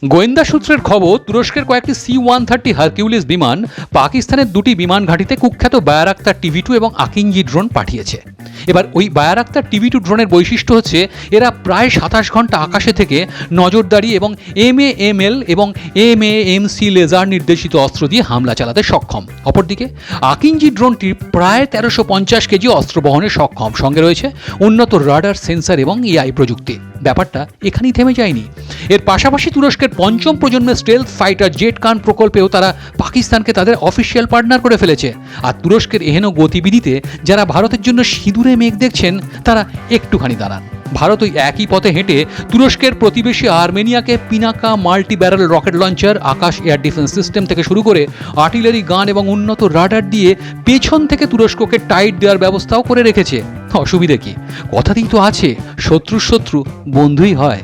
গোয়েন্দা সূত্রের খবর, তুরস্কের কয়েকটি C-130 হারকিউলিস বিমান পাকিস্তানের দুটি বিমান ঘাঁটিতে কুখ্যাত বায়ারাক্তার টিভি-2 এবং আকিঞ্জি ড্রোন পাঠিয়েছে। এবার ওই বায়ারাক্তার টিভি-2 ড্রোনের বৈশিষ্ট্য হচ্ছে এরা প্রায় 27 ঘন্টা আকাশে থেকে নজরদারি এবং MAML এবং MAMC লেজার নির্দেশিত অস্ত্র দিয়ে হামলা চালাতে সক্ষম। অপরদিকে আকিঞ্জি ড্রোনটি প্রায় 1350 কেজি অস্ত্র বহনে সক্ষম, সঙ্গে রয়েছে উন্নত রাডার, সেন্সর এবং AI প্রযুক্তি। ব্যাপারটা এখানেই থেমে যায়নি। এর পাশাপাশি তুরস্কের পঞ্চম প্রজন্মের স্টেলথ ফাইটার জেটকান প্রকল্পেও তারা পাকিস্তানকে তাদের অফিসিয়াল পার্টনার করে ফেলেছে। আর তুরস্কের এহেন গতিবিধিতে যারা ভারতের জন্য সিঁদুরে মেঘ দেখছেন, তারা একটুখানি দাঁড়ান। ভারত ওই একই পথে হেঁটে তুরস্কের প্রতিবেশী আর্মেনিয়াকে Pinaka multi barrel rocket launcher, Akash air defence system থেকে শুরু করে আর্টিলারি গান এবং উন্নত রাডার দিয়ে পেছন থেকে তুরস্ককে টাইট দেওয়ার ব্যবস্থাও করে রেখেছে। অসুবিধে কি? কথাতেই তো আছে, শত্রুর শত্রু বন্ধুই হয়।